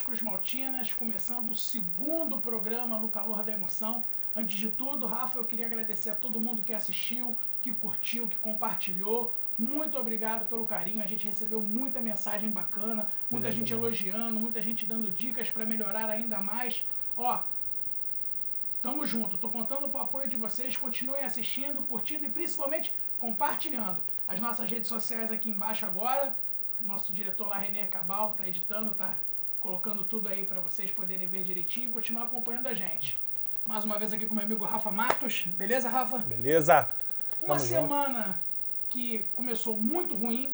Cruz Maltinas, começando o segundo programa no Calor da Emoção. Antes de tudo, Rafa, eu queria agradecer a todo mundo que assistiu, que curtiu, que compartilhou. Muito obrigado pelo carinho, a gente recebeu muita mensagem bacana, muita gente elogiando, muita gente dando dicas para melhorar ainda mais. Ó, tamo junto, tô contando com o apoio de vocês, continuem assistindo, curtindo e principalmente compartilhando. As nossas redes sociais aqui embaixo agora, nosso diretor lá, Renê Cabal, tá editando, tá colocando tudo aí para vocês poderem ver direitinho e continuar acompanhando a gente. Mais uma vez aqui com meu amigo Rafa Matos, beleza, Rafa? Beleza? Uma semana que começou muito ruim,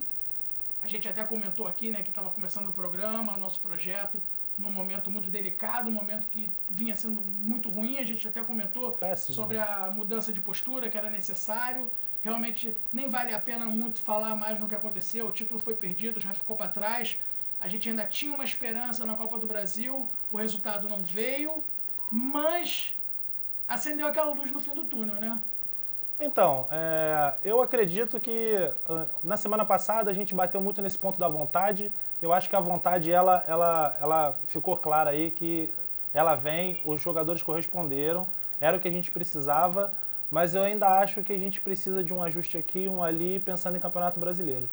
a gente até comentou aqui, né, que estava começando o programa, o nosso projeto, num momento muito delicado, um momento que vinha sendo muito ruim, a gente até comentou sobre a mudança de postura que era necessário, realmente nem vale a pena muito falar mais no que aconteceu, o título foi perdido, já ficou para trás, a gente ainda tinha uma esperança na Copa do Brasil, o resultado não veio, mas acendeu aquela luz no fim do túnel, né? Então, eu acredito que na semana passada a gente bateu muito nesse ponto da vontade. Eu acho que a vontade, ela ficou clara aí que ela vem, os jogadores corresponderam, era o que a gente precisava, mas eu ainda acho que a gente precisa de um ajuste aqui, um ali, pensando em Campeonato Brasileiro.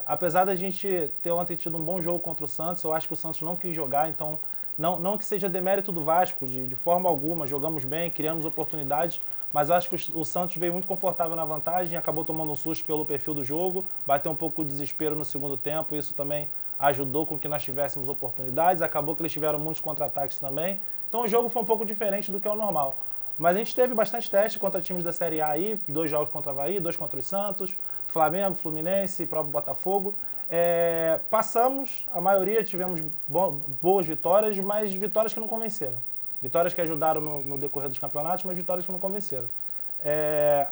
Apesar da gente ter ontem tido um bom jogo contra o Santos, eu acho que o Santos não quis jogar, então não que seja demérito do Vasco, de forma alguma, jogamos bem, criamos oportunidades, mas eu acho que o Santos veio muito confortável na vantagem, acabou tomando um susto pelo perfil do jogo, bateu um pouco de desespero no segundo tempo, isso também ajudou com que nós tivéssemos oportunidades, acabou que eles tiveram muitos contra-ataques também, então o jogo foi um pouco diferente do que é o normal. Mas a gente teve bastante teste contra times da Série A aí, 2 jogos contra o Avaí, 2 contra os Santos, Flamengo, Fluminense, próprio Botafogo. Passamos, a maioria tivemos boas vitórias, mas vitórias que não convenceram. Vitórias que ajudaram no decorrer dos campeonatos, mas vitórias que não convenceram.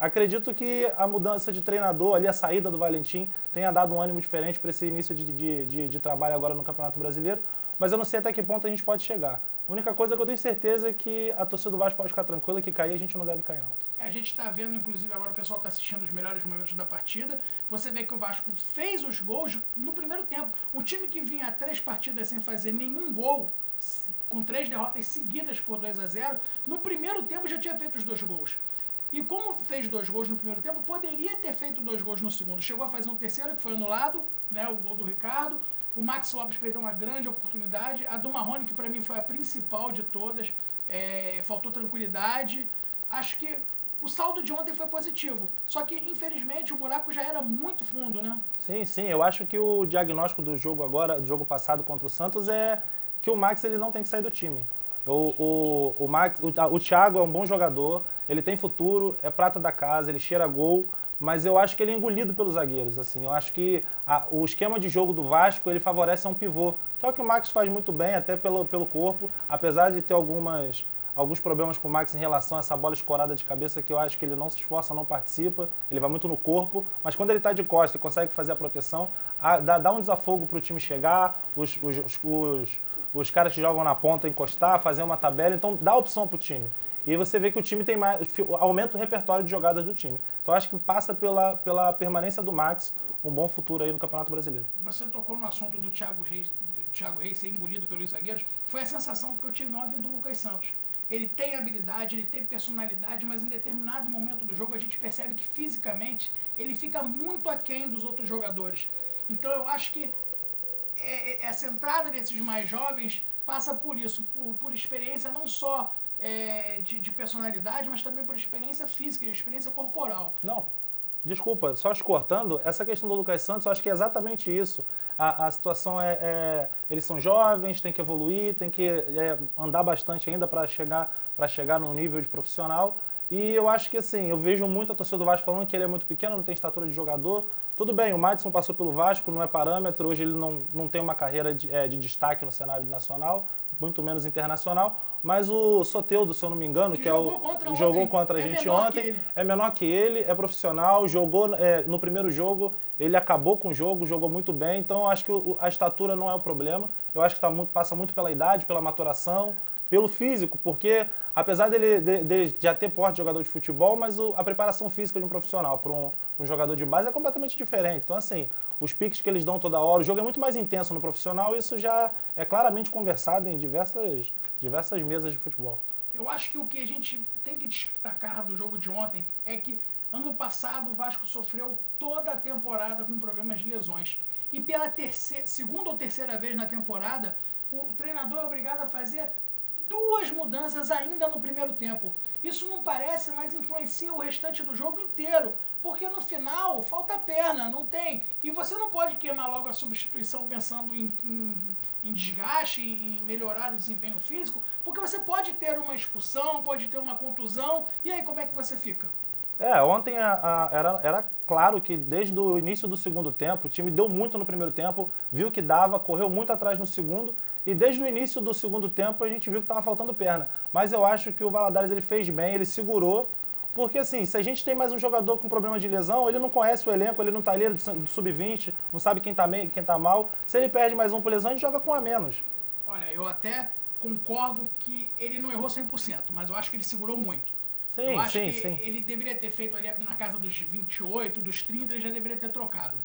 Acredito que a mudança de treinador, ali a saída do Valentim, tenha dado um ânimo diferente para esse início de trabalho agora no Campeonato Brasileiro, mas eu não sei até que ponto a gente pode chegar. A única coisa que eu tenho certeza é que a torcida do Vasco pode ficar tranquila, que cair a gente não deve cair não. A gente está vendo, inclusive, agora o pessoal está assistindo os melhores momentos da partida. Você vê que o Vasco fez os gols no primeiro tempo. Um time que vinha 3 partidas sem fazer nenhum gol, com 3 derrotas seguidas por 2-0, no primeiro tempo já tinha feito os 2 gols. E como fez 2 gols no primeiro tempo, poderia ter feito 2 gols no segundo. Chegou a fazer um terceiro, que foi anulado, né, o gol do Ricardo. O Max Lopes perdeu uma grande oportunidade. A do Marrone, que para mim foi a principal de todas, faltou tranquilidade. Acho que o saldo de ontem foi positivo. Só que, infelizmente, o buraco já era muito fundo, né? Sim. Eu acho que o diagnóstico do jogo agora, do jogo passado contra o Santos, é que o Max ele não tem que sair do time. O Thiago é um bom jogador, ele tem futuro, é prata da casa, ele cheira gol, mas eu acho que ele é engolido pelos zagueiros. Assim. Eu acho que o esquema de jogo do Vasco ele favorece a um pivô, que é o que o Max faz muito bem, até pelo corpo, apesar de ter alguns problemas com o Max em relação a essa bola escorada de cabeça, que eu acho que ele não se esforça, não participa, ele vai muito no corpo, mas quando ele está de costas e consegue fazer a proteção, dá um desafogo para o time chegar, os caras que jogam na ponta encostar, fazer uma tabela, então dá opção para o time. E você vê que o time tem mais, aumenta o repertório de jogadas do time. Então acho que passa pela permanência do Max, um bom futuro aí no Campeonato Brasileiro. Você tocou no assunto do Thiago Reis ser engolido pelos zagueiros, foi a sensação que eu tive ontem do Lucas Santos. Ele tem habilidade, ele tem personalidade, mas em determinado momento do jogo a gente percebe que fisicamente ele fica muito aquém dos outros jogadores. Então eu acho que essa entrada desses mais jovens passa por isso, por experiência não só de personalidade, mas também por experiência física, experiência corporal. Não, desculpa, só te cortando, essa questão do Lucas Santos, eu acho que é exatamente isso. A situação eles são jovens, tem que evoluir, tem que andar bastante ainda para chegar num nível de profissional. E eu acho que assim, eu vejo muito a torcida do Vasco falando que ele é muito pequeno, não tem estatura de jogador. Tudo bem, o Madison passou pelo Vasco, não é parâmetro, hoje ele não tem uma carreira de destaque no cenário nacional, muito menos internacional, mas o Soteldo, se eu não me engano, que jogou contra a gente ontem, é menor que ele, é profissional, jogou no primeiro jogo, ele acabou com o jogo, jogou muito bem, então eu acho que a estatura não é o problema, eu acho que passa muito pela idade, pela maturação, pelo físico, porque apesar dele já ter porte de jogador de futebol, mas a preparação física de um profissional para um jogador de base é completamente diferente. Então, assim, os piques que eles dão toda hora, o jogo é muito mais intenso no profissional, e isso já é claramente conversado em diversas mesas de futebol. Eu acho que o que a gente tem que destacar do jogo de ontem é que ano passado o Vasco sofreu toda a temporada com problemas de lesões. E pela segunda ou terceira vez na temporada, o treinador é obrigado a fazer 2 mudanças ainda no primeiro tempo. Isso não parece, mas influencia o restante do jogo inteiro. Porque no final falta perna, não tem. E você não pode queimar logo a substituição pensando em desgaste, em melhorar o desempenho físico, porque você pode ter uma expulsão, pode ter uma contusão, e aí como é que você fica? Ontem era claro que desde o início do segundo tempo, o time deu muito no primeiro tempo, viu que dava, correu muito atrás no segundo, e desde o início do segundo tempo a gente viu que estava faltando perna. Mas eu acho que o Valadares ele fez bem, ele segurou, porque assim, se a gente tem mais um jogador com problema de lesão, ele não conhece o elenco, ele não está ali do sub-20, não sabe quem está bem, quem está mal. Se ele perde mais um por lesão, a gente joga com um a menos. Olha, eu até concordo que ele não errou 100%, mas eu acho que ele segurou muito. Sim, eu acho que sim. ele deveria ter feito ali na casa dos 28, dos 30, ele já deveria ter trocado.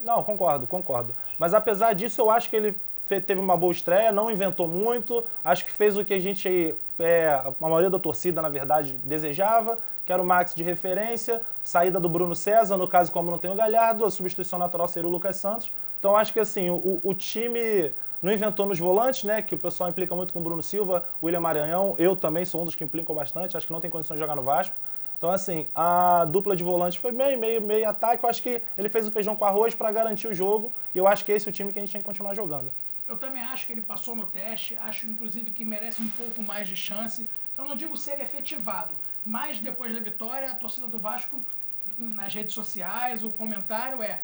Não, concordo. Mas apesar disso, eu acho que ele teve uma boa estreia, não inventou muito, acho que fez o que a gente, a maioria da torcida, na verdade, desejava, que era o Max de referência, saída do Bruno César, no caso, como não tem o Galhardo, a substituição natural seria o Lucas Santos. Então acho que assim, o time não inventou nos volantes, né, que o pessoal implica muito com o Bruno Silva, o William Maranhão, eu também sou um dos que implicam bastante, acho que não tem condições de jogar no Vasco. Então, assim, a dupla de volantes foi meio ataque. Eu acho que ele fez o feijão com arroz para garantir o jogo. E eu acho que esse é o time que a gente tem que continuar jogando. Eu também acho que ele passou no teste. Acho, inclusive, que merece um pouco mais de chance. Eu não digo ser efetivado, mas depois da vitória, a torcida do Vasco, nas redes sociais, o comentário é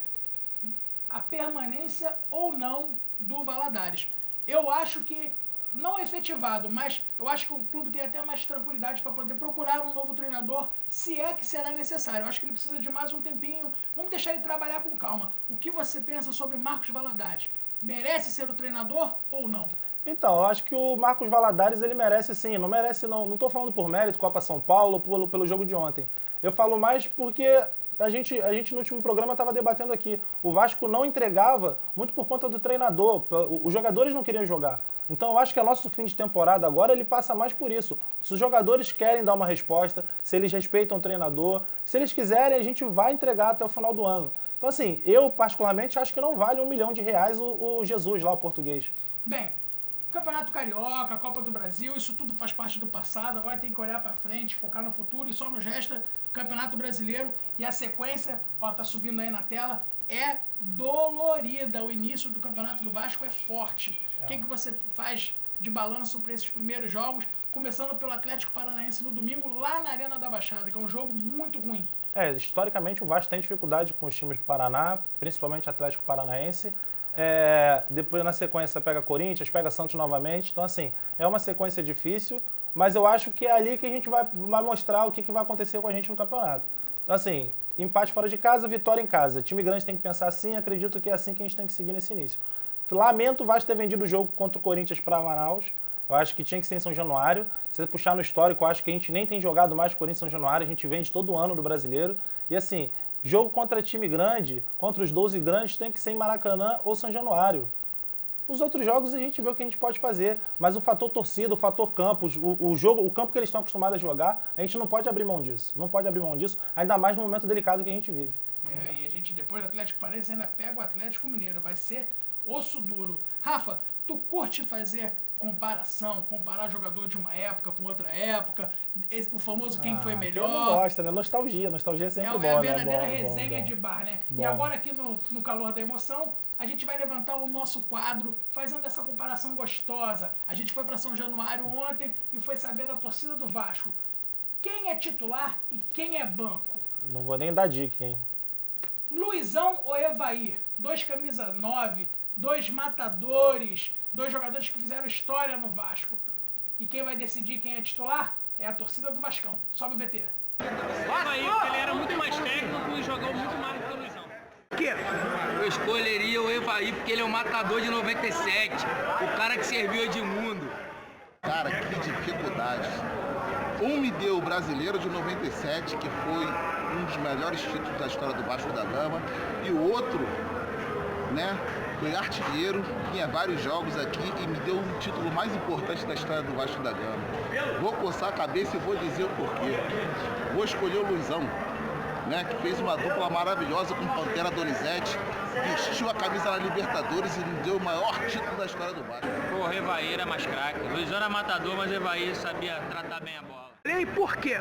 a permanência ou não do Valadares. Eu acho que não é efetivado, mas eu acho que o clube tem até mais tranquilidade para poder procurar um novo treinador, se é que será necessário. Eu acho que ele precisa de mais um tempinho. Vamos deixar ele trabalhar com calma. O que você pensa sobre Marcos Valadares? Merece ser o treinador ou não? Então, eu acho que o Marcos Valadares, ele merece sim. Não merece, não estou falando por mérito, Copa São Paulo, pelo jogo de ontem. Eu falo mais porque a gente no último programa estava debatendo aqui. O Vasco não entregava muito por conta do treinador. Os jogadores não queriam jogar. Então eu acho que o nosso fim de temporada agora ele passa mais por isso. Se os jogadores querem dar uma resposta, se eles respeitam o treinador, se eles quiserem, a gente vai entregar até o final do ano. Então assim, eu particularmente acho que não vale R$1 milhão o Jesus lá, o português. Bem, Campeonato Carioca, Copa do Brasil, isso tudo faz parte do passado, agora tem que olhar para frente, focar no futuro e só nos resta o Campeonato Brasileiro e a sequência, ó, tá subindo aí na tela, é dolorida. O início do Campeonato do Vasco é forte. O que você faz de balanço para esses primeiros jogos, começando pelo Atlético Paranaense no domingo, lá na Arena da Baixada, que é um jogo muito ruim? Historicamente o Vasco tem dificuldade com os times do Paraná, principalmente Atlético Paranaense. Depois na sequência pega Corinthians, pega Santos novamente. Então assim, é uma sequência difícil, mas eu acho que é ali que a gente vai mostrar o que vai acontecer com a gente no campeonato. Então assim, empate fora de casa, vitória em casa. Time grande tem que pensar assim, acredito que é assim que a gente tem que seguir nesse início. Lamento o Vasco ter vendido o jogo contra o Corinthians para Manaus. Eu acho que tinha que ser em São Januário. Se você puxar no histórico, eu acho que a gente nem tem jogado mais Corinthians em São Januário. A gente vende todo ano do Brasileiro. E assim, jogo contra time grande, contra os 12 grandes, tem que ser em Maracanã ou São Januário. Os outros jogos a gente vê o que a gente pode fazer. Mas o fator torcida, o fator campo, o campo que eles estão acostumados a jogar, a gente não pode abrir mão disso. Não pode abrir mão disso, ainda mais no momento delicado que a gente vive. E a gente depois do Atlético Paranaense ainda pega o Atlético Mineiro. Vai ser osso duro. Rafa, tu curte fazer comparação, comparar jogador de uma época com outra época, o famoso quem foi melhor? Quem não gosta, né? Nostalgia é sempre bom, né? É a verdadeira resenha bom. de bar, né? Bom. E agora aqui no calor da emoção, a gente vai levantar o nosso quadro fazendo essa comparação gostosa. A gente foi para São Januário ontem e foi saber da torcida do Vasco. Quem é titular e quem é banco? Não vou nem dar dica, hein? Luizão ou Evair? 2 camisa 9, 2 matadores, 2 jogadores que fizeram história no Vasco. E quem vai decidir quem é titular é a torcida do Vascão. Sobe o VT. Evair, porque ele era muito mais técnico e jogou muito mais do que o Luizão. Eu escolheria o Evair porque ele é o matador de 97, o cara que serviu Edmundo. Cara, que dificuldade. Um me deu o Brasileiro de 97, que foi um dos melhores títulos da história do Vasco da Gama. E o outro, né, foi artilheiro, tinha vários jogos aqui e me deu o título mais importante da história do Vasco da Gama. Vou coçar a cabeça e vou dizer o porquê. Vou escolher o Luizão, né, que fez uma dupla maravilhosa com Pantera Donizete, vestiu a camisa na Libertadores e me deu o maior título da história do Vasco. Pô, o Evaí era mais craque. Luizão era matador, mas o Evaí sabia tratar bem a bola. E por quê?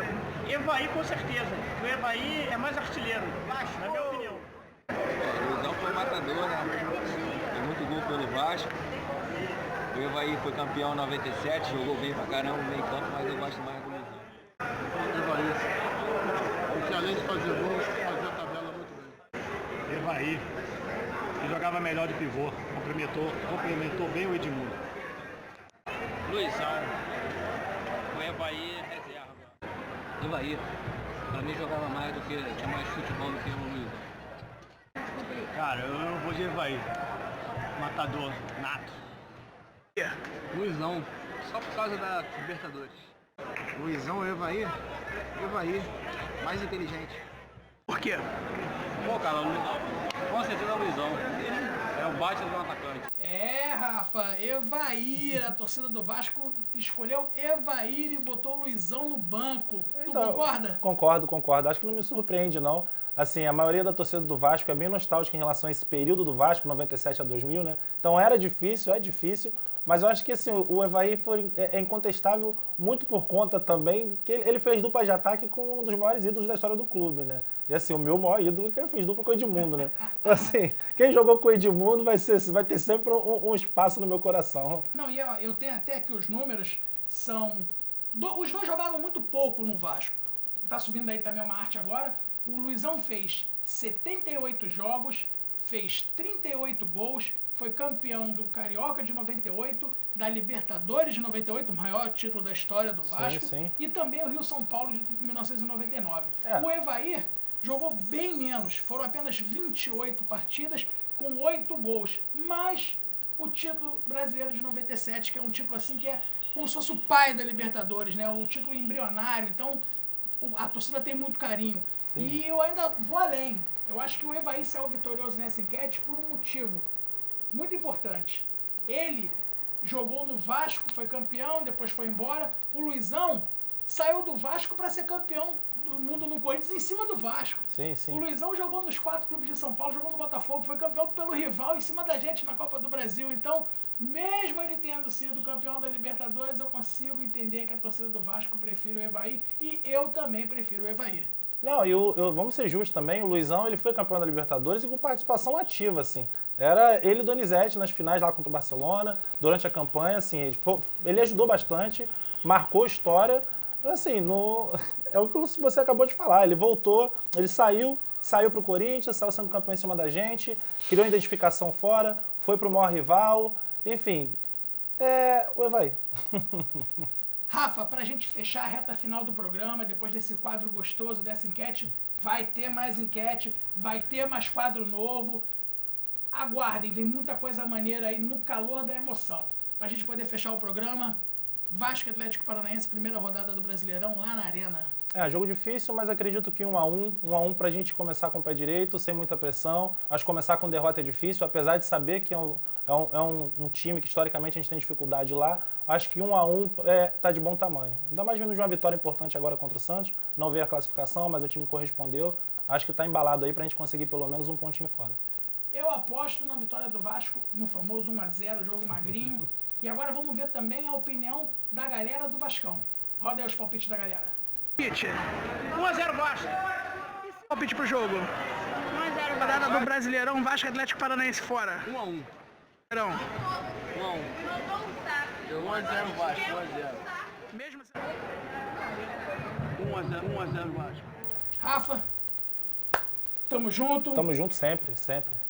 Evaí com certeza. O Evaí é mais artilheiro, na minha opinião. O Luizão foi matador, né? Tem muito gol pelo Vasco. O Evaí foi campeão em 97, jogou bem pra caramba no meio campo, mas eu gosto mais do Luizão. Evaí, porque além de fazer gol, fazia a tabela muito bem. Evaí, que jogava melhor de pivô, complementou bem o Edmundo. Luizão. O Evaí é reserva. Evaí. Pra mim jogava mais do que. Tinha mais futebol do que o Luizão. Cara, eu vou de Evaí. Matador, nato. Luizão. Só por causa da Libertadores. Luizão, Evaí? Evaí, mais inteligente. Por quê? Pô, cara, o Luizão. Com certeza é o Luizão. É o bate do atacante. É, Rafa, Evair, a torcida do Vasco escolheu Evair e botou o Luizão no banco. Tu concorda? Concordo. Acho que não me surpreende, não. Assim, a maioria da torcida do Vasco é bem nostálgica em relação a esse período do Vasco, 97 a 2000, né? Então é difícil, mas eu acho que assim, o Evair é incontestável muito por conta também que ele fez dupla de ataque com um dos maiores ídolos da história do clube, né? E assim, o meu maior ídolo que ele fez dupla com o Edmundo, né? Então assim, quem jogou com o Edmundo vai ter sempre um espaço no meu coração. Não, e eu tenho até que os números são... Os dois jogaram muito pouco no Vasco. Tá subindo aí também uma arte agora. O Luizão fez 78 jogos, fez 38 gols, foi campeão do Carioca de 98, da Libertadores de 98, o maior título da história do Vasco, Sim. e também o Rio-São Paulo de 1999. É. O Evair jogou bem menos, foram apenas 28 partidas com 8 gols, mas o título brasileiro de 97, que é um título assim que é como se fosse o pai da Libertadores, né? O título embrionário, então a torcida tem muito carinho. Sim. E eu ainda vou além, eu acho que o Evair saiu vitorioso nessa enquete por um motivo muito importante. Ele jogou no Vasco, foi campeão, depois foi embora. O Luizão saiu do Vasco para ser campeão do mundo no Corinthians em cima do Vasco. Sim. O Luizão jogou nos 4 clubes de São Paulo, jogou no Botafogo, foi campeão pelo rival em cima da gente na Copa do Brasil. Então, mesmo ele tendo sido campeão da Libertadores, eu consigo entender que a torcida do Vasco prefere o Evair e eu também prefiro o Evair. Não, vamos ser justos também, o Luizão ele foi campeão da Libertadores e com participação ativa, assim. Era ele e Donizete nas finais lá contra o Barcelona, durante a campanha, assim, ele ajudou bastante, marcou história, assim, é o que você acabou de falar, ele voltou, ele saiu pro Corinthians, saiu sendo campeão em cima da gente, criou identificação fora, foi pro maior rival, enfim, o Evair. Rafa, para a gente fechar a reta final do programa, depois desse quadro gostoso, dessa enquete, vai ter mais enquete, vai ter mais quadro novo. Aguardem, vem muita coisa maneira aí no calor da emoção. Para a gente poder fechar o programa, Vasco Atlético Paranaense, primeira rodada do Brasileirão lá na Arena. Jogo difícil, mas acredito que 1-1 pra gente começar com o pé direito, sem muita pressão. Acho que começar com derrota é difícil, apesar de saber que é um time que historicamente a gente tem dificuldade lá. Acho que 1-1 tá de bom tamanho. Ainda mais vindo de uma vitória importante agora contra o Santos. Não veio a classificação, mas o time correspondeu. Acho que tá embalado aí pra gente conseguir pelo menos um pontinho fora. Eu aposto na vitória do Vasco, no famoso 1-0, jogo magrinho. E agora vamos ver também a opinião da galera do Vascão. Roda aí os palpites da galera. 1-0 Vasco. Palpite pro jogo. 1-0 rodada do Brasileirão, Vasco Atlético Paranaense fora. 1-1. 1-1. 1-1 Vasco, 1-0. Mesmo assim. 1-0 Vasco. Rafa, tamo junto. Tamo junto sempre.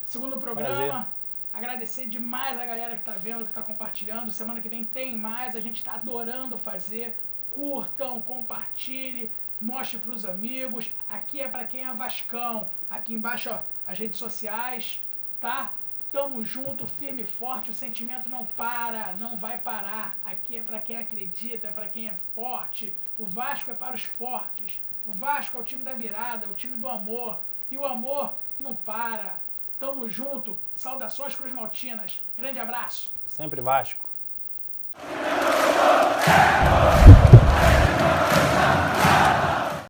Segundo programa, agradecer demais a galera que tá vendo, que tá compartilhando. Semana que vem tem mais, a gente tá adorando fazer. Curtam, compartilhe, mostre pros amigos. Aqui é pra quem é Vascão. Aqui embaixo, ó, as redes sociais, tá? Tamo junto, firme e forte, o sentimento não para, não vai parar. Aqui é para quem acredita, é para quem é forte. O Vasco é para os fortes. O Vasco é o time da virada, é o time do amor. E o amor não para. Tamo junto. Saudações Cruz Maltinas. Grande abraço. Sempre Vasco.